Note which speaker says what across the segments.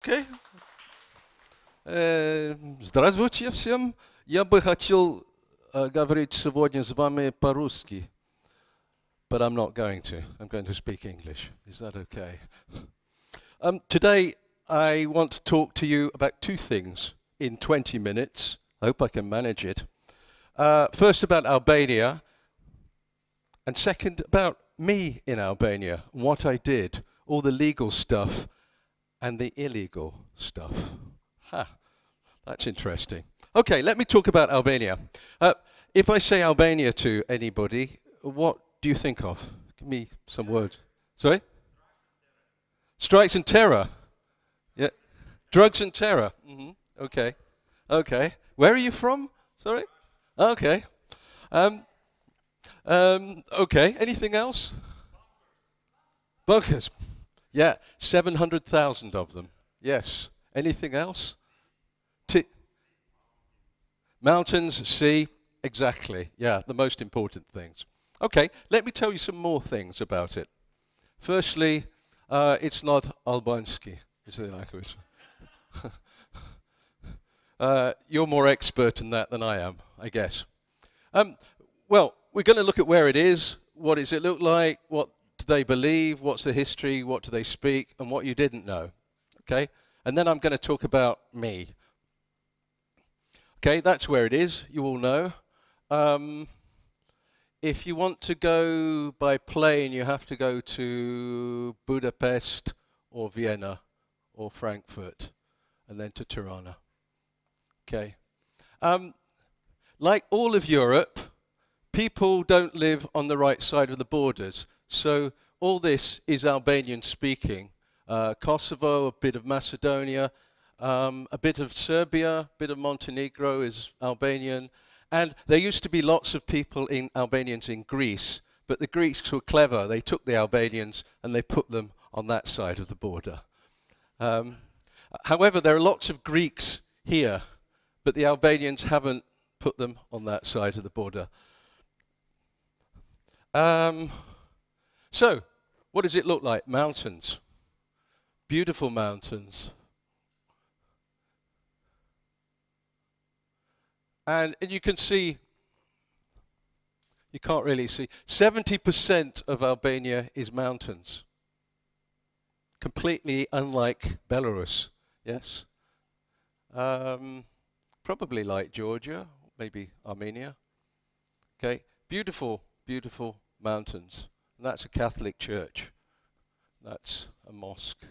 Speaker 1: Окей. Здравствуйте всем. Я бы хотел говорить сегодня с вами по-русски, but I'm not going to. I'm going to speak English. Is that okay? Today, I want to talk to you about two things in 20 minutes. I hope I can manage it. First, about Albania, and second, about me in Albania, what I did, all the legal stuff and the illegal stuff. Ha, that's interesting. Okay, let me talk about Albania. If I say Albania to anybody, what do you think of? Give me some words. Sorry? Strikes and terror. Yeah. Drugs and terror. Okay. Okay. Where are you from? Sorry? Okay. Okay. Anything else? Bunkers. Yeah. 700,000 of them. Yes. Anything else? Mountains, sea. Exactly. Yeah. The most important things. Okay. Let me tell you some more things about it. Firstly, it's not Albanski, is the language. You're more expert in that than I am, I guess. Well, we're going to look at where it is, what does it look like, what do they believe, what's the history, what do they speak, and what you didn't know. Okay? And then I'm going to talk about me. Okay, that's where it is, you all know. If you want to go by plane, you have to go to Budapest or Vienna or Frankfurt and then to Tirana. Okay. Like all of Europe, people don't live on the right side of the borders. So all this is Albanian speaking. Kosovo, a bit of Macedonia, a bit of Serbia, a bit of Montenegro is Albanian. And there used to be lots of people Albanians in Greece, but the Greeks were clever. They took the Albanians and they put them on that side of the border. However, there are lots of Greeks here, but the Albanians haven't put them on that side of the border. So, what does it look like? Mountains. Beautiful mountains. And you can see, you can't really see, 70% of Albania is mountains. Completely unlike Belarus, yes? Probably like Georgia, maybe Armenia. Okay, beautiful, beautiful mountains. And that's a Catholic church. That's a mosque.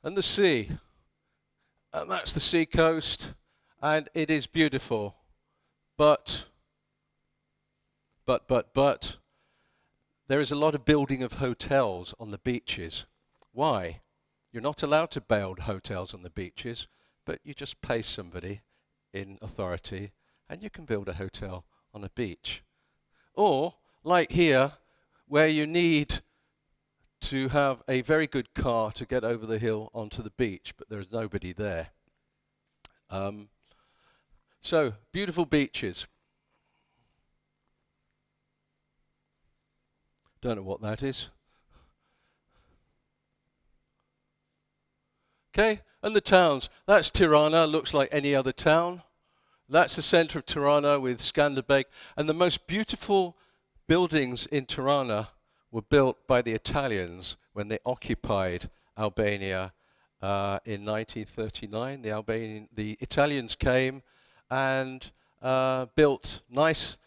Speaker 1: And the sea. And that's the sea coast, and it is beautiful. But, there is a lot of building of hotels on the beaches. Why? You're not allowed to build hotels on the beaches, but you just pay somebody in authority, and you can build a hotel on a beach. Or, like here, where you need to have a very good car to get over the hill onto the beach, but there's nobody there. So, beautiful beaches. Don't know what that is. Okay, and the towns. That's Tirana, looks like any other town. That's the center of Tirana with Skanderbeg. And the most beautiful buildings in Tirana were built by the Italians when they occupied Albania in 1939. The Italians came and built nice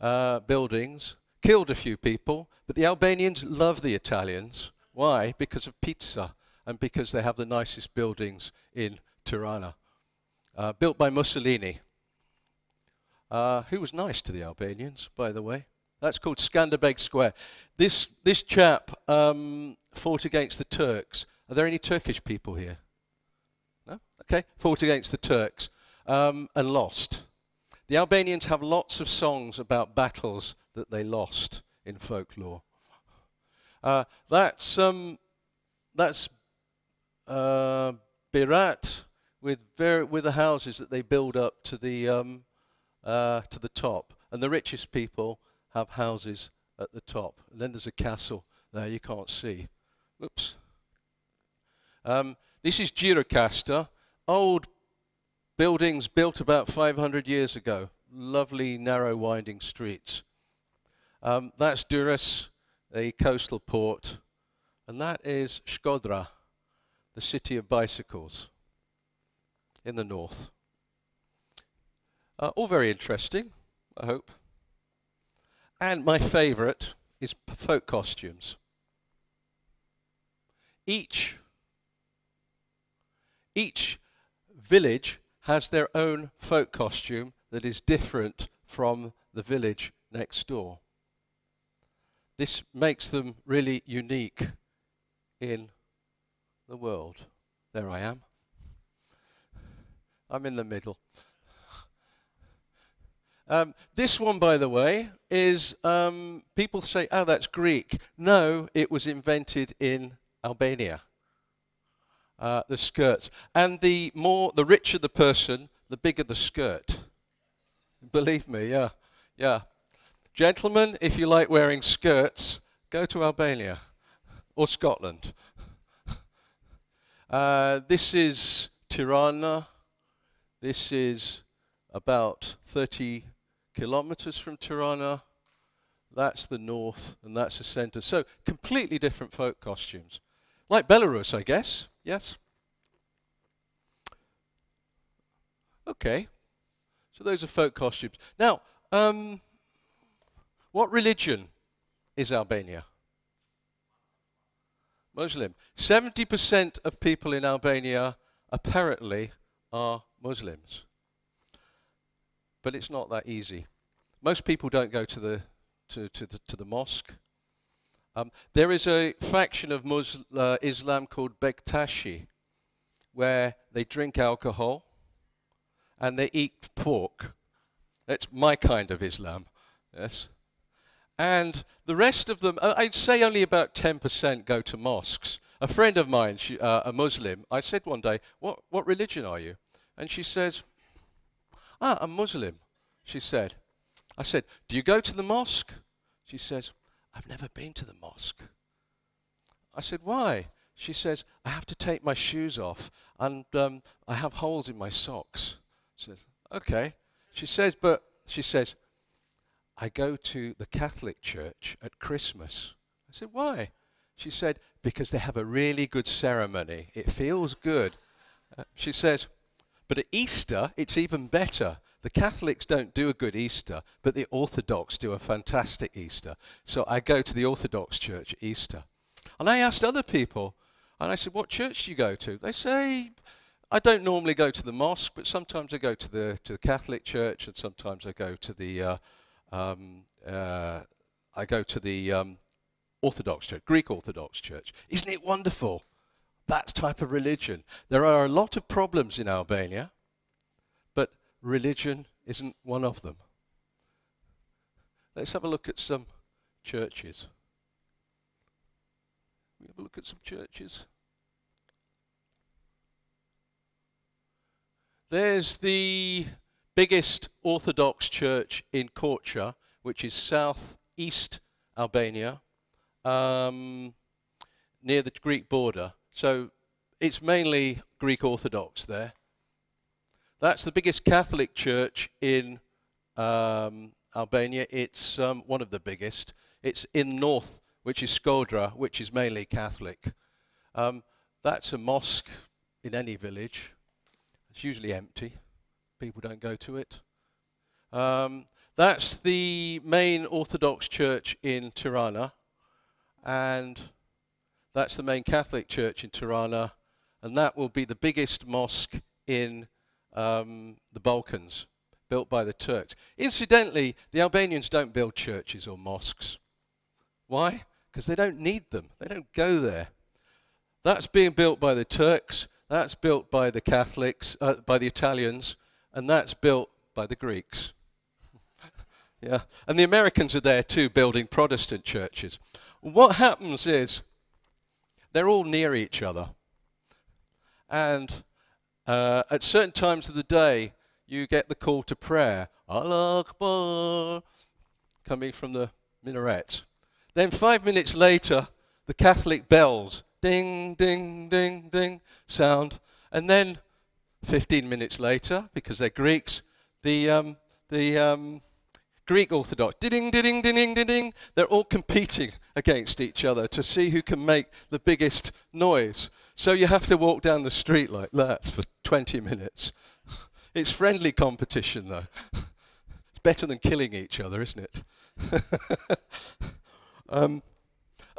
Speaker 1: buildings, killed a few people, but the Albanians love the Italians. Why? Because of pizza and because they have the nicest buildings in Tirana. Built by Mussolini, who was nice to the Albanians, by the way. That's called Skanderbeg Square. This chap fought against the Turks. Are there any Turkish people here? No? Okay. Fought against the Turks and lost. The Albanians have lots of songs about battles that they lost in folklore. That's Berat with the houses that they build up to the top, and the richest people have houses at the top. And then there's a castle there you can't see. Oops, This is Gjirokastër, old buildings built about 500 years ago. Lovely, narrow, winding streets. That's Durrës, a coastal port. And that is Shkodra, the city of bicycles in the north. All very interesting, I hope. And my favorite is folk costumes. Each village has their own folk costume that is different from the village next door. This makes them really unique in the world. There I am. I'm in the middle. This one, by the way, is, people say, oh, that's Greek. No, it was invented in Albania. The skirts. And the richer the person, the bigger the skirt. Believe me, yeah. Yeah. Gentlemen, if you like wearing skirts, go to Albania or Scotland. This is Tirana. This is about 30 kilometers from Tirana. That's the north, and that's the center. So completely different folk costumes. Like Belarus, I guess. Yes? Okay. So those are folk costumes. Now, what religion is Albania? Muslim. 70% of people in Albania apparently are Muslims. But it's not that easy. Most people don't go to the mosque. There is a faction of Islam called Bektashi, where they drink alcohol and they eat pork. That's my kind of Islam. Yes. And the rest of them, I'd say only about 10% go to mosques. A friend of mine, a Muslim, I said one day, what religion are you? And she says, I'm Muslim, she said. I said, do you go to the mosque? She says, I've never been to the mosque. I said, why? She says, I have to take my shoes off and I have holes in my socks. She says, okay. She says, I go to the Catholic church at Christmas. I said, why? She said, because they have a really good ceremony. It feels good. She says, but at Easter, it's even better. The Catholics don't do a good Easter, but the Orthodox do a fantastic Easter. So I go to the Orthodox church at Easter. And I asked other people, and I said, what church do you go to? They say, I don't normally go to the mosque, but sometimes I go to the Catholic church, and sometimes I go to the Orthodox church, Greek Orthodox church. Isn't it wonderful? That type of religion. There are a lot of problems in Albania, but religion isn't one of them. Let's have a look at some churches. We have a look at some churches. There's the biggest Orthodox church in Korça, which is southeast Albania, near the Greek border. So it's mainly Greek Orthodox there. That's the biggest Catholic church in Albania. It's one of the biggest. It's in north, which is Shkodra, which is mainly Catholic. That's a mosque in any village. It's usually empty. People don't go to it. That's the main Orthodox church in Tirana, and that's the main Catholic church in Tirana, and that will be the biggest mosque in the Balkans, built by the Turks. Incidentally, the Albanians don't build churches or mosques. Why? Because they don't need them. They don't go there. That's being built by the Turks, that's built by the Catholics, by the Italians, and that's built by the Greeks. Yeah, and the Americans are there too, building Protestant churches. What happens is, they're all near each other. And at certain times of the day, you get the call to prayer, Allah Akbar, coming from the minarets. Then 5 minutes later, the Catholic bells ding, ding, ding, ding sound. And then 15 minutes later, because they're Greeks, the Greek Orthodox, ding, ding, ding, ding, ding, they're all competing against each other to see who can make the biggest noise. So you have to walk down the street like that for 20 minutes. It's friendly competition, though. It's better than killing each other, isn't it?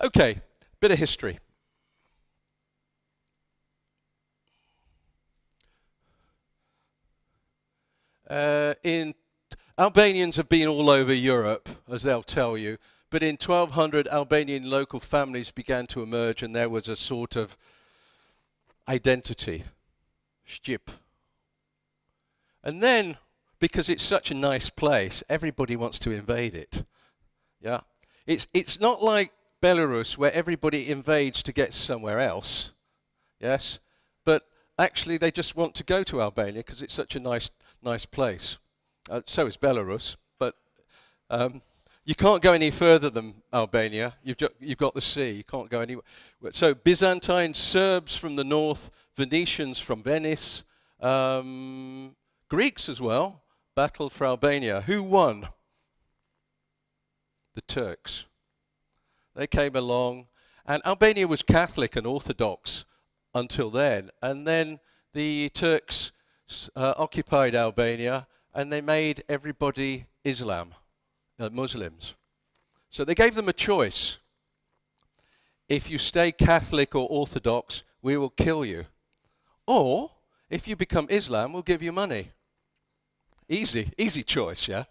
Speaker 1: Okay, bit of history. Albanians have been all over Europe, as they'll tell you, but in 1200 Albanian local families began to emerge and there was a sort of identity, Shqip. And then, because it's such a nice place, everybody wants to invade it. Yeah, it's not like Belarus where everybody invades to get somewhere else. Yes, but actually they just want to go to Albania because it's such a nice place. So is Belarus, but you can't go any further than Albania. You've got the sea. You can't go anywhere. So Byzantine Serbs from the north, Venetians from Venice, Greeks as well battled for Albania. Who won? The Turks. They came along, and Albania was Catholic and Orthodox until then. And then the Turks occupied Albania, and they made everybody Islam, Muslims. So they gave them a choice. If you stay Catholic or Orthodox, we will kill you. Or, if you become Islam, we'll give you money. Easy choice, yeah?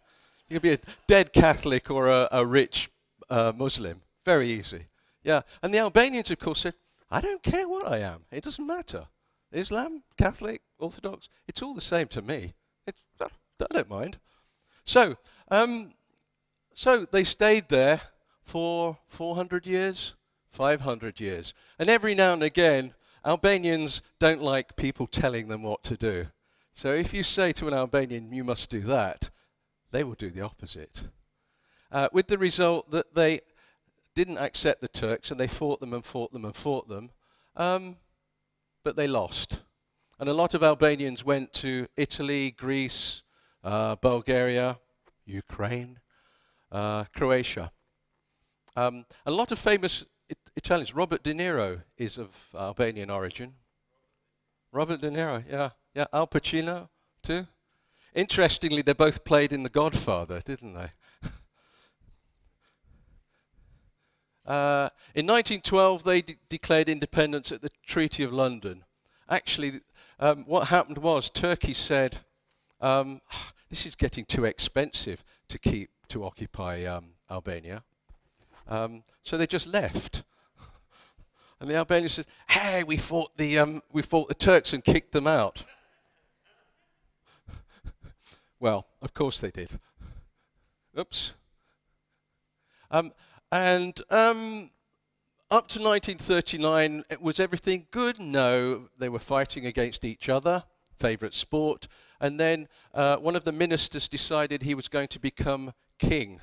Speaker 1: You can be a dead Catholic or a rich Muslim. Very easy. Yeah, and the Albanians, of course, said, I don't care what I am. It doesn't matter. Islam, Catholic, Orthodox, it's all the same to me. I don't mind. So they stayed there for 400 years, 500 years. And every now and again, Albanians don't like people telling them what to do. So if you say to an Albanian, you must do that, they will do the opposite. With the result that they didn't accept the Turks and they fought them and fought them and fought them, but they lost. And a lot of Albanians went to Italy, Greece, Bulgaria, Ukraine, Croatia. A lot of famous Italians. Robert De Niro is of Albanian origin. Robert De Niro, yeah. Al Pacino, too. Interestingly, they both played in The Godfather, didn't they? In 1912, they declared independence at the Treaty of London. Actually, what happened was Turkey said, this is getting too expensive to occupy Albania. So they just left. And the Albanians said, hey, we fought the Turks and kicked them out. Well, of course they did. Oops. Up to 1939, was everything good? No, they were fighting against each other, favorite sport. And then one of the ministers decided he was going to become king.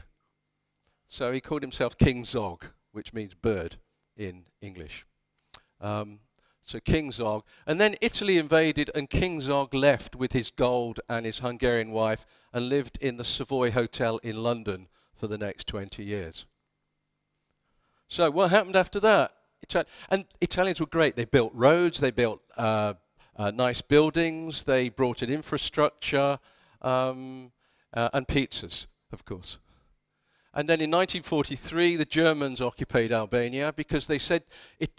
Speaker 1: So he called himself King Zog, which means bird in English. So King Zog. And then Italy invaded and King Zog left with his gold and his Hungarian wife and lived in the Savoy Hotel in London for the next 20 years. So what happened after that? And Italians were great. They built roads, they built nice buildings, they brought in infrastructure, and pizzas, of course. And then in 1943, the Germans occupied Albania because they said,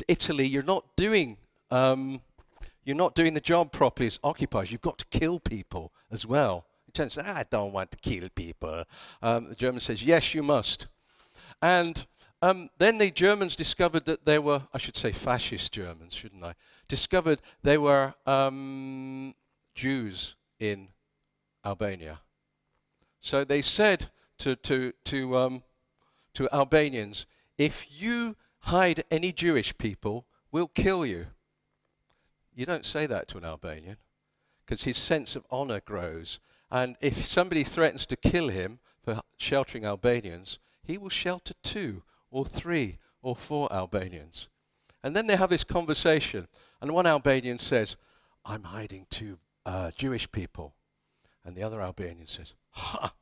Speaker 1: Italy, you're not doing the job properly as occupiers. You've got to kill people as well. Italians say, I don't want to kill people. The German says, yes, you must. And then the Germans discovered that there were, I should say fascist Germans, shouldn't I? Discovered there were Jews in Albania. So they said to Albanians, if you hide any Jewish people, we'll kill you. You don't say that to an Albanian, because his sense of honor grows. And if somebody threatens to kill him for sheltering Albanians, he will shelter 2 or 3 or 4 Albanians. And then they have this conversation, and one Albanian says, I'm hiding 2 Jewish people. And the other Albanian says, ha,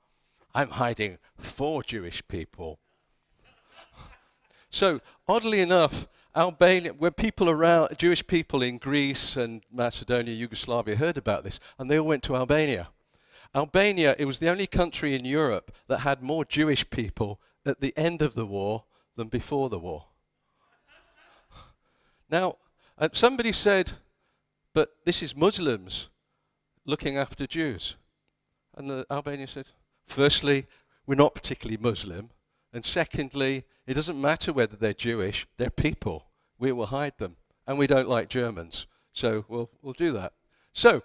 Speaker 1: I'm hiding 4 Jewish people. So, oddly enough, Albania, where people around, Jewish people in Greece and Macedonia, Yugoslavia heard about this, and they all went to Albania. Albania, it was the only country in Europe that had more Jewish people at the end of the war than before the war. Now, somebody said, but this is Muslims looking after Jews. And the Albanian said, firstly, we're not particularly Muslim. And secondly, it doesn't matter whether they're Jewish, they're people. We will hide them. And we don't like Germans. So we'll do that. So,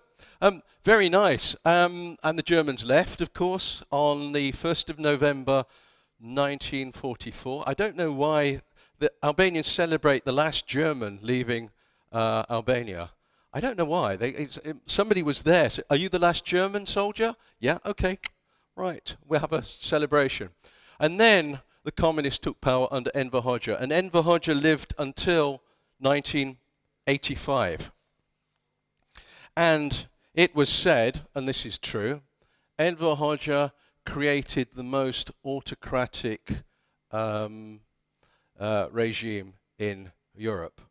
Speaker 1: very nice. And the Germans left, of course, on the 1st of November 1944. I don't know why the Albanians celebrate the last German leaving Albania. I don't know why. Somebody was there. So, are you the last German soldier? Yeah, okay. Right, we'll have a celebration. And then the communists took power under Enver Hoxha. And Enver Hoxha lived until 1985. And it was said, and this is true, Enver Hoxha created the most autocratic regime in Europe.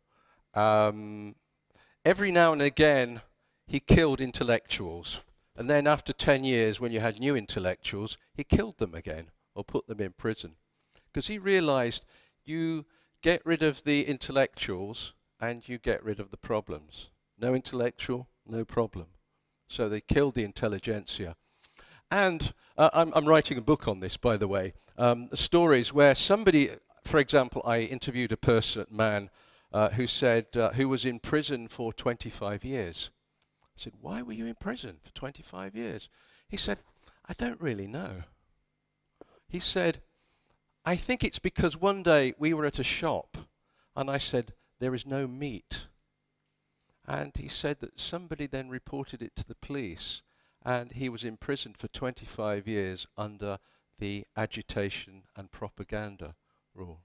Speaker 1: Every now and again, he killed intellectuals. And then after 10 years, when you had new intellectuals, he killed them again or put them in prison. Because he realized you get rid of the intellectuals and you get rid of the problems. No intellectual, no problem. So they killed the intelligentsia. And I'm writing a book on this, by the way. Stories where somebody, for example, I interviewed a man who said, who was in prison for 25 years. I said, why were you in prison for 25 years? He said, I don't really know. He said, I think it's because one day we were at a shop and I said, there is no meat. And he said that somebody then reported it to the police and he was imprisoned for 25 years under the agitation and propaganda rule.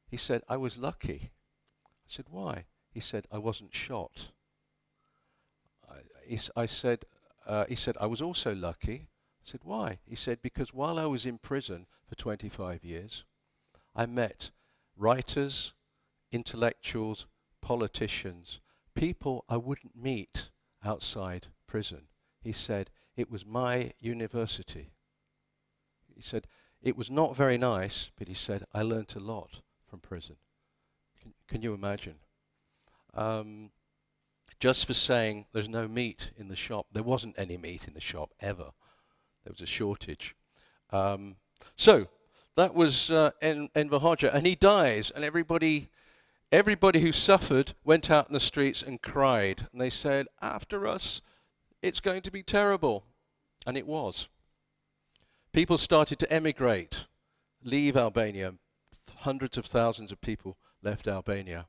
Speaker 1: He said, I was lucky. I said, why? He said, I wasn't shot. He said, I was also lucky. I said, why? He said, because while I was in prison for 25 years, I met writers, intellectuals, politicians, people I wouldn't meet outside prison. He said, it was my university. He said, it was not very nice, but he said, I learnt a lot from prison. Can you imagine? Just for saying there's no meat in the shop. There wasn't any meat in the shop, ever. There was a shortage. So, that was Enver Hoxha. And he dies, and everybody who suffered went out in the streets and cried. And they said, after us, it's going to be terrible. And it was. People started to emigrate, leave Albania. Hundreds of thousands of people left Albania.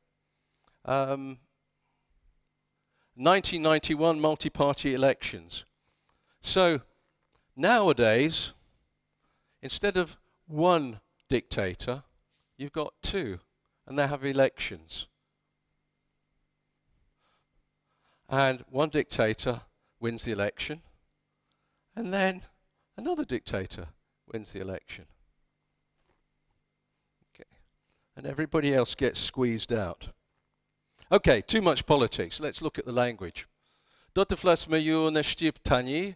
Speaker 1: 1991 multi-party elections. So nowadays, instead of one dictator, you've got 2, and they have elections. And one dictator wins the election, and then another dictator wins the election. Okay. And everybody else gets squeezed out. Okay, too much politics. Let's look at the language. Do të flas me ju në Shqip tani.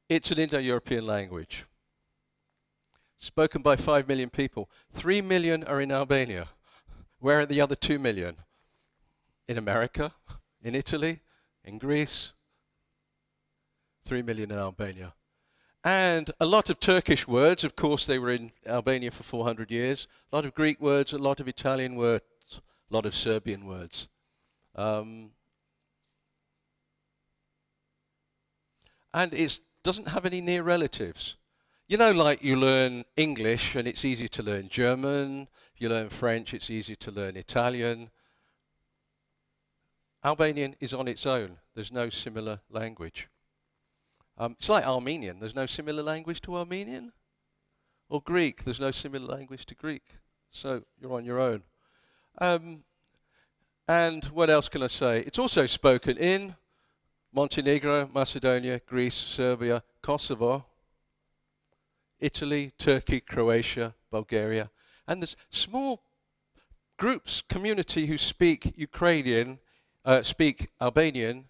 Speaker 1: It's an Indo-European language. Spoken by 5 million people. 3 million are in Albania. Where are the other 2 million? In America, in Italy, in Greece. 3 million in Albania. And a lot of Turkish words, of course, they were in Albania for 400 years. A lot of Greek words, a lot of Italian words, a lot of Serbian words. And it doesn't have any near relatives. You know, like you learn English and it's easy to learn German. You learn French, it's easy to learn Italian. Albanian is on its own. There's no similar language. It's like Armenian. There's no similar language to Armenian. Or Greek. There's no similar language to Greek. So you're on your own. And what else can I say? It's also spoken in Montenegro, Macedonia, Greece, Serbia, Kosovo, Italy, Turkey, Croatia, Bulgaria. And there's small groups, community who speak speak Albanian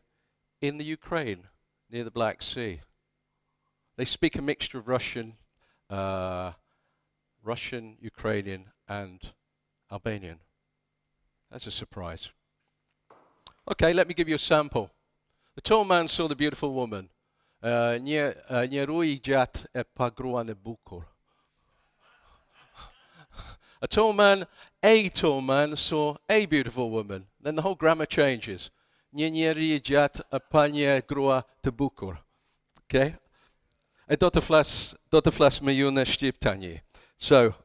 Speaker 1: in the Ukraine, near the Black Sea. They speak a mixture of Russian, Ukrainian, and Albanian. That's a surprise. Okay, let me give you a sample. The tall man saw the beautiful woman. A tall man saw a beautiful woman. Then the whole grammar changes. Okay? Do të flas me ju në shqip tani. So,